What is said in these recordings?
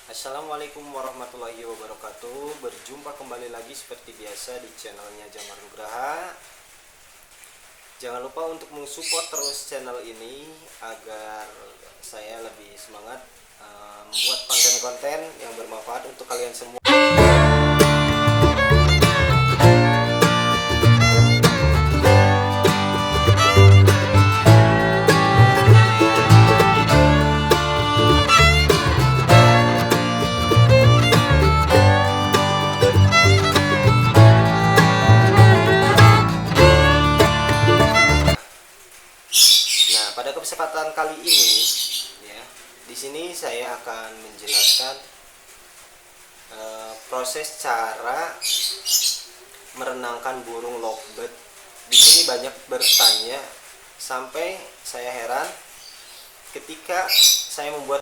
Assalamualaikum warahmatullahi wabarakatuh. Berjumpa kembali lagi seperti biasa di channelnya Jamar Nugraha. Jangan lupa untuk mensupport terus channel ini agar saya lebih semangat membuat konten-konten yang bermanfaat untuk kalian semua. Nah, pada kesempatan kali ini, ya, di sini saya akan menjelaskan proses cara merenangkan burung lovebird. Di sini banyak bertanya sampai saya heran ketika saya membuat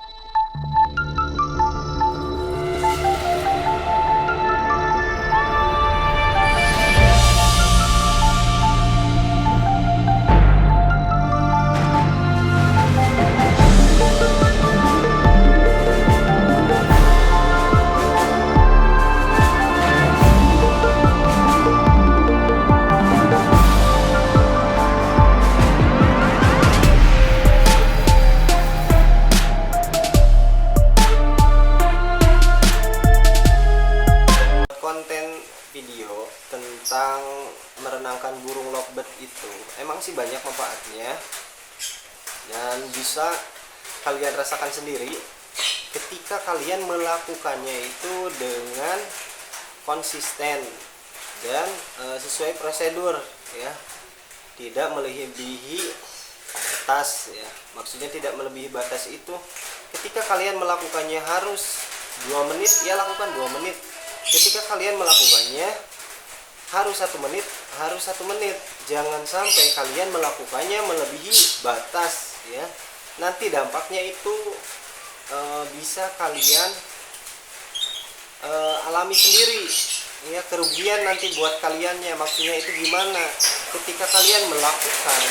konten video tentang merenangkan burung lovebird itu emang sih banyak manfaatnya dan bisa kalian rasakan sendiri ketika kalian melakukannya itu dengan konsisten dan sesuai prosedur, ya, tidak melebihi batas, ya. Maksudnya tidak melebihi batas itu ketika kalian melakukannya harus 2 menit, ya lakukan 2 menit. Ketika kalian melakukannya harus 1 menit, harus 1 menit. Jangan sampai kalian melakukannya melebihi batas, ya. Nanti dampaknya itu bisa kalian alami sendiri, ya, kerugian nanti buat kaliannya. Maksudnya itu gimana? Ketika kalian melakukan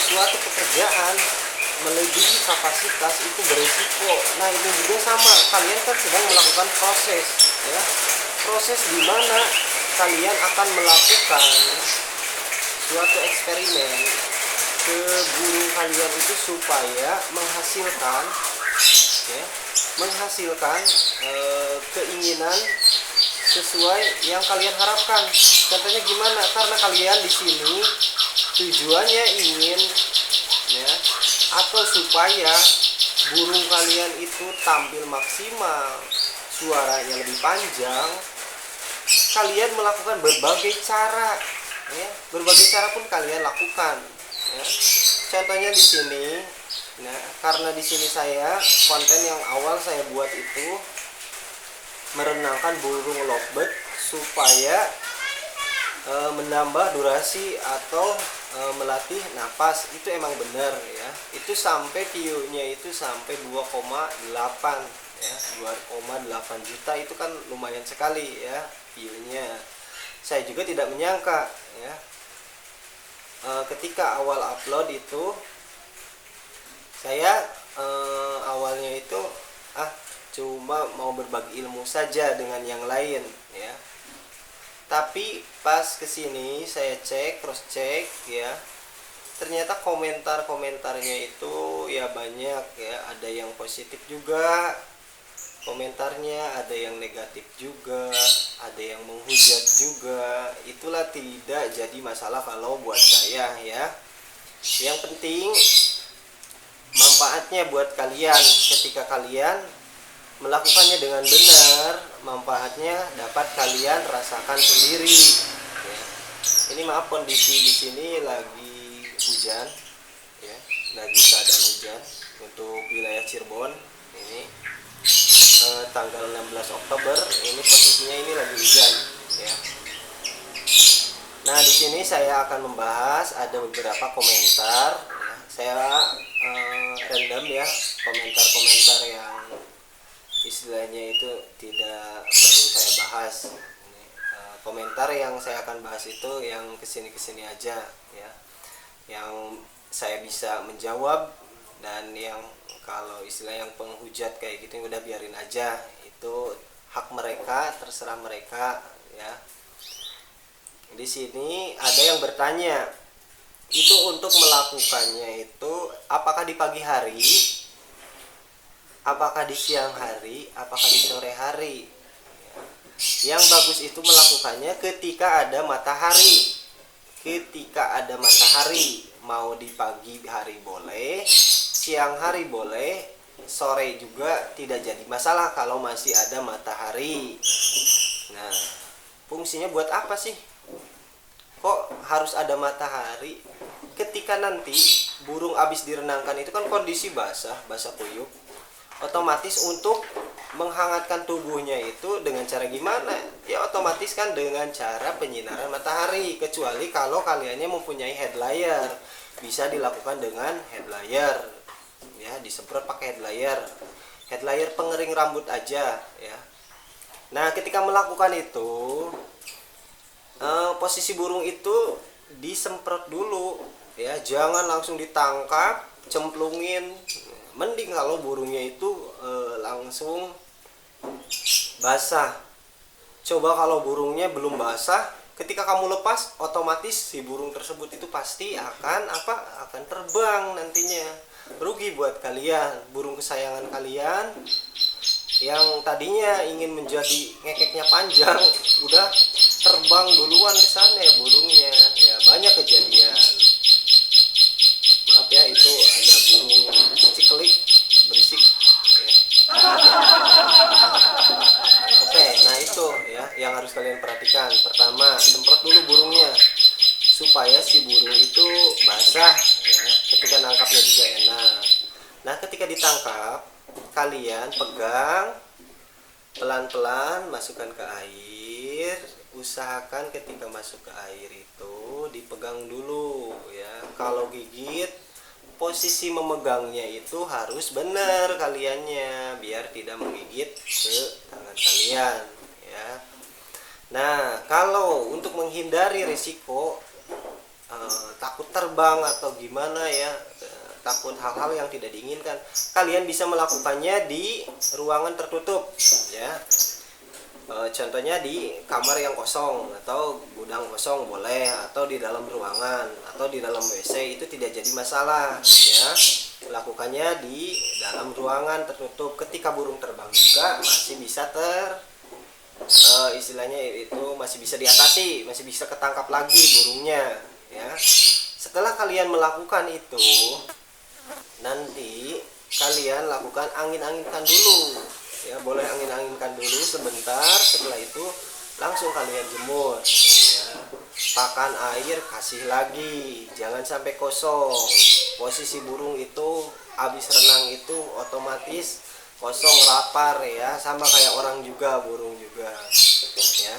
suatu pekerjaan melebihi kapasitas itu berisiko. Nah, ini juga sama, kalian kan sedang melakukan proses, ya, proses di mana kalian akan melakukan suatu eksperimen ke burung kalian itu supaya menghasilkan, ya, menghasilkan keinginan sesuai yang kalian harapkan. Contohnya gimana? Karena kalian di sini tujuannya ingin, ya, atau supaya burung kalian itu tampil maksimal, suaranya lebih panjang, kalian melakukan berbagai cara, ya, berbagai cara pun kalian lakukan, ya. Contohnya di sini, nah, karena di sini saya konten yang awal saya buat itu merenangkan burung lovebird supaya menambah durasi atau melatih napas. Itu emang benar, ya, itu sampai view-nya itu sampai 2,8, ya, 2,8 juta. Itu kan lumayan sekali, ya, view-nya. Saya juga tidak menyangka, ya, ketika awal upload itu saya awalnya itu cuma mau berbagi ilmu saja dengan yang lain, ya. Tapi pas kesini saya cross check, ya, ternyata komentarnya itu ya banyak, ya, ada yang positif juga komentarnya, ada yang negatif juga, ada yang menghujat juga. Itulah tidak jadi masalah kalau buat saya, ya. Yang penting manfaatnya buat kalian. Ketika kalian melakukannya dengan benar, manfaatnya dapat kalian rasakan sendiri, ya. Ini maaf, kondisi di sini lagi hujan, ya, lagi keadaan hujan untuk wilayah Cirebon. Ini tanggal 16 Oktober, ini posisinya ini lagi hujan, ya. Nah, di sini saya akan membahas ada beberapa komentar, ya. Saya random, ya, komentar-komentar yang istilahnya itu tidak perlu saya bahas. Ini, komentar yang saya akan bahas itu yang kesini aja, ya, yang saya bisa menjawab Dan yang kalau istilah yang penghujat kayak gitu udah biarin aja, itu hak mereka, terserah mereka ya. Di sini ada yang bertanya, itu untuk melakukannya itu apakah di pagi hari, apakah di siang hari, apakah di sore hari? Yang bagus itu melakukannya ketika ada matahari. Ketika ada matahari, mau di pagi hari boleh, siang hari boleh, sore juga tidak jadi masalah kalau masih ada matahari. Nah, fungsinya buat apa sih? Kok harus ada matahari? Ketika nanti burung habis direnangkan itu kan kondisi basah, basah kuyup. Otomatis untuk menghangatkan tubuhnya itu dengan cara gimana? Ya otomatis kan dengan cara penyinaran matahari. Kecuali kalau kaliannya mempunyai head dryer, bisa dilakukan dengan head dryer. Ya, disemprot pakai head dryer. Head dryer pengering rambut aja ya. Nah, ketika melakukan itu posisi burung itu disemprot dulu ya, jangan langsung ditangkap, cemplungin. Mending kalau burungnya itu langsung basah. Coba kalau burungnya belum basah, ketika kamu lepas, otomatis si burung tersebut itu pasti akan terbang nantinya. Rugi buat kalian, burung kesayangan kalian yang tadinya ingin menjadi ngekeknya panjang, udah terbang duluan ke sana ya burungnya. Ya banyak kejadian. Maaf ya, itu ada burung cikelik berisik ya. Oke, nah itu ya yang harus kalian perhatikan. Pertama, semprot dulu burungnya supaya si burung itu basah ya. Ketika nangkapnya juga enak. Nah, ketika ditangkap, kalian pegang pelan-pelan, masukkan ke air. Usahakan ketika masuk ke air itu dipegang dulu ya. Kalau gigit, posisi memegangnya itu harus benar kaliannya biar tidak menggigit ke tangan kalian ya. Nah, kalau untuk menghindari risiko takut terbang atau gimana ya, takut hal-hal yang tidak diinginkan, kalian bisa melakukannya di ruangan tertutup ya. Contohnya di kamar yang kosong atau gudang kosong boleh, atau di dalam ruangan atau di dalam WC, itu tidak jadi masalah ya. Lakukannya di dalam ruangan tertutup. Ketika burung terbang juga masih bisa istilahnya itu masih bisa diatasi, masih bisa ketangkap lagi burungnya ya. Setelah kalian melakukan itu, nanti kalian lakukan angin-anginkan dulu ya, boleh angin-anginkan dulu sebentar. Setelah itu langsung kalian jemur ya. Pakan air kasih lagi, jangan sampai kosong. Posisi burung itu habis renang itu otomatis kosong, lapar ya, sama kayak orang juga, burung juga ya.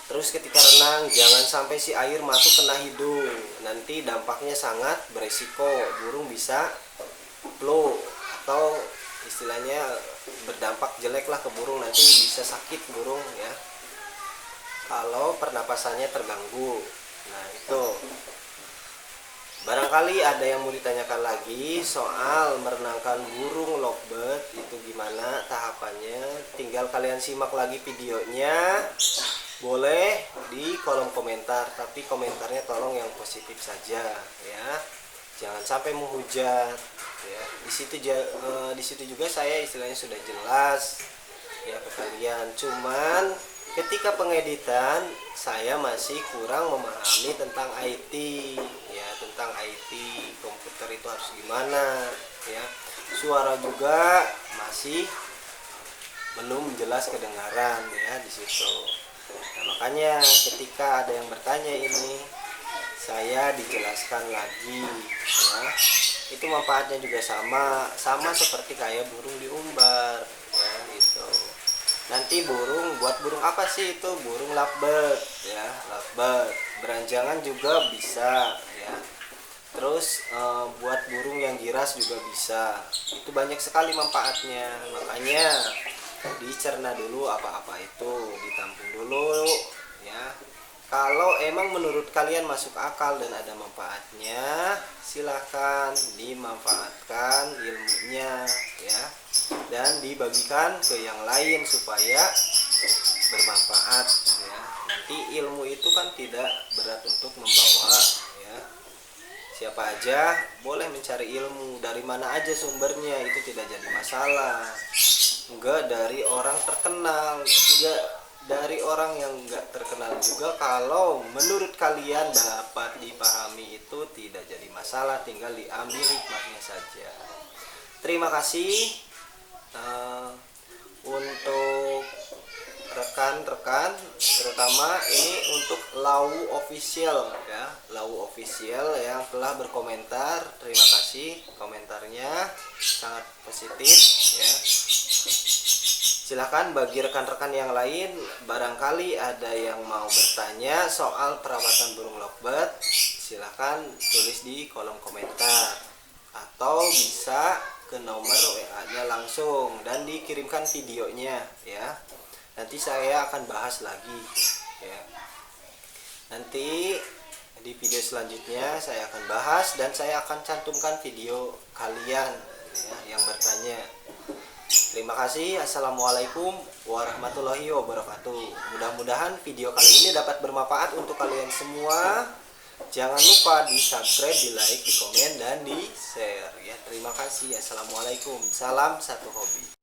Terus ketika renang jangan sampai si air masuk kena hidung, nanti dampaknya sangat beresiko. Burung bisa flu atau istilahnya berdampak jelek lah ke burung, nanti bisa sakit burung ya kalau pernapasannya terganggu. Nah, itu barangkali ada yang mau ditanyakan lagi soal merenangkan burung lovebird itu gimana tahapannya, tinggal kalian simak lagi videonya. Boleh di kolom komentar, tapi komentarnya tolong yang positif saja ya, jangan sampai menghujat ya. Di situ juga saya istilahnya sudah jelas ya ke kalian. Cuman ketika pengeditan saya masih kurang memahami tentang IT ya, tentang IT komputer itu harus gimana ya. Suara juga masih belum jelas kedengaran ya di situ. Nah, makanya ketika ada yang bertanya ini, saya dijelaskan lagi ya. Itu manfaatnya juga sama seperti kayak burung diumbar ya gitu. Nanti buat burung apa sih itu? Burung lovebird ya, lovebird. Beranjangan juga bisa ya. Terus buat burung yang giras juga bisa. Itu banyak sekali manfaatnya. Makanya dicerna dulu apa-apa itu, ditampung dulu ya. Kalau emang menurut kalian masuk akal dan ada manfaatnya, silahkan dimanfaatkan ilmunya ya, dan dibagikan ke yang lain supaya bermanfaat ya. Nanti ilmu itu kan tidak berat untuk membawa ya. Siapa aja boleh mencari ilmu, dari mana aja sumbernya itu tidak jadi masalah. Enggak dari orang terkenal, enggak dari orang yang enggak terkenal juga. Kalau menurut kalian dapat dipahami itu tidak jadi masalah, tinggal diambil hikmahnya saja. Terima kasih untuk rekan-rekan, terutama ini untuk Lau Official ya, Lau Official yang telah berkomentar. Terima kasih, komentarnya sangat positif ya. Silahkan bagi rekan-rekan yang lain, barangkali ada yang mau bertanya soal perawatan burung lovebird, silahkan tulis di kolom komentar atau bisa ke nomor WA-nya langsung dan dikirimkan videonya ya. Nanti saya akan bahas lagi ya. Nanti di video selanjutnya saya akan bahas dan saya akan cantumkan video kalian ya, yang bertanya. Terima kasih. Assalamualaikum warahmatullahi wabarakatuh. Mudah-mudahan video kali ini dapat bermanfaat untuk kalian semua. Jangan lupa di subscribe, di like, di komen, dan di share ya. Terima kasih. Assalamualaikum. Salam satu hobi.